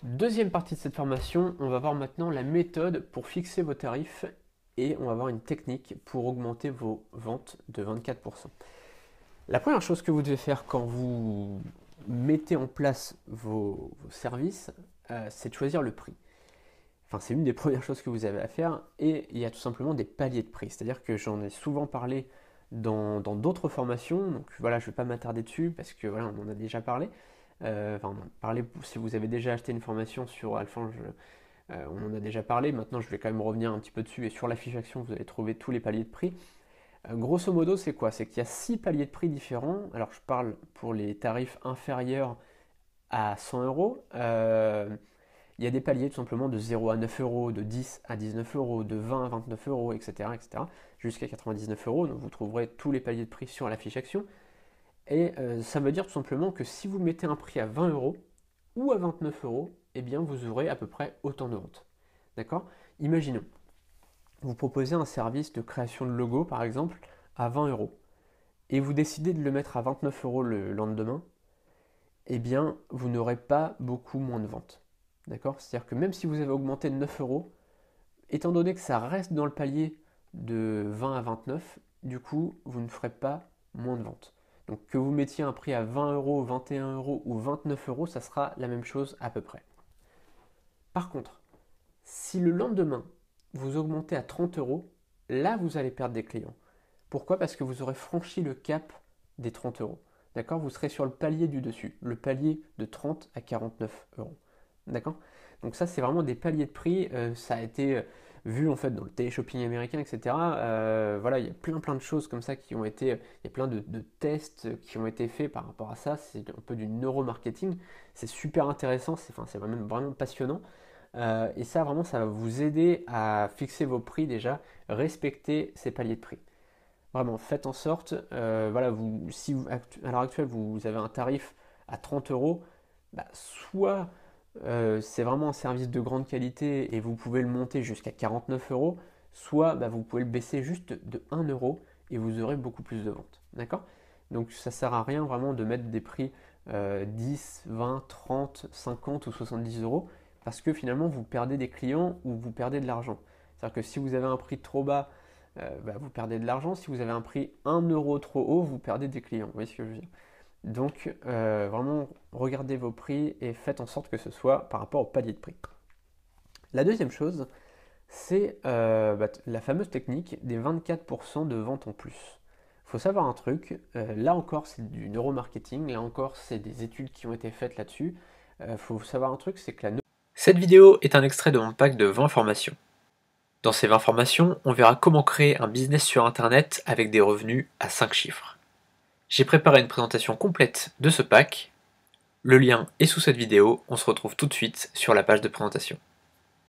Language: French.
Deuxième partie de cette formation, on va voir maintenant la méthode pour fixer vos tarifs et on va voir une technique pour augmenter vos ventes de 24%. La première chose que vous devez faire quand vous mettez en place vos services, c'est de choisir le prix. Enfin, c'est une des premières choses que vous avez à faire et il y a tout simplement des paliers de prix. C'est-à-dire que j'en ai souvent parlé dans d'autres formations, donc voilà, je ne vais pas m'attarder dessus parce que voilà, on en a déjà parlé. Enfin, parler, si vous avez déjà acheté une formation sur Alphonse, on en a déjà parlé. Maintenant, je vais quand même revenir un petit peu dessus. Et sur la fiche action, vous allez trouver tous les paliers de prix. Grosso modo, c'est quoi? C'est qu'il y a 6 paliers de prix différents. Alors, je parle pour les tarifs inférieurs à 100 euros. Il y a des paliers tout simplement de 0 à 9 euros, de 10 à 19 euros, de 20 à 29 euros, etc. etc. jusqu'à 99 euros. Donc, vous trouverez tous les paliers de prix sur la fiche action. Et ça veut dire tout simplement que si vous mettez un prix à 20 euros ou à 29 euros, eh bien vous aurez à peu près autant de ventes. D'accord? Imaginons, vous proposez un service de création de logo par exemple à 20 euros et vous décidez de le mettre à 29 euros le lendemain, eh bien vous n'aurez pas beaucoup moins de ventes. D'accord? C'est-à-dire que même si vous avez augmenté de 9 euros, étant donné que ça reste dans le palier de 20 à 29, du coup vous ne ferez pas moins de ventes. Donc que vous mettiez un prix à 20 euros, 21 euros ou 29 euros, ça sera la même chose à peu près. Par contre, si le lendemain vous augmentez à 30 euros, là vous allez perdre des clients. Pourquoi? Parce que vous aurez franchi le cap des 30 euros. D'accord? Vous serez sur le palier du dessus, le palier de 30 à 49 euros. D'accord? Donc ça, c'est vraiment des paliers de prix. Ça a été vu en fait dans le téléshopping américain, etc. Voilà, il y a plein de choses comme ça qui ont été, il y a plein de tests qui ont été faits par rapport à ça. C'est un peu du neuromarketing. C'est super intéressant. C'est vraiment passionnant. Et ça, vraiment, ça va vous aider à fixer vos prix déjà, respecter ces paliers de prix. Vraiment, faites en sorte, voilà, si à l'heure actuelle vous avez un tarif à 30 euros, bah, soit c'est vraiment un service de grande qualité et vous pouvez le monter jusqu'à 49 euros, soit bah, vous pouvez le baisser juste de 1 euro et vous aurez beaucoup plus de ventes. D'accord? Donc ça ne sert à rien vraiment de mettre des prix 10, 20, 30, 50 ou 70 euros parce que finalement vous perdez des clients ou vous perdez de l'argent. C'est-à-dire que si vous avez un prix trop bas, bah, vous perdez de l'argent. Si vous avez un prix 1 euro trop haut, vous perdez des clients. Vous voyez ce que je veux dire? Donc, vraiment, regardez vos prix et faites en sorte que ce soit par rapport au palier de prix. La deuxième chose, c'est bah, la fameuse technique des 24% de vente en plus. Il faut savoir un truc, là encore c'est du neuromarketing, là encore c'est des études qui ont été faites là-dessus. Il faut savoir un truc, c'est que Cette vidéo est un extrait de mon pack de 20 formations. Dans ces 20 formations, on verra comment créer un business sur Internet avec des revenus à 5 chiffres. J'ai préparé une présentation complète de ce pack. Le lien est sous cette vidéo, on se retrouve tout de suite sur la page de présentation.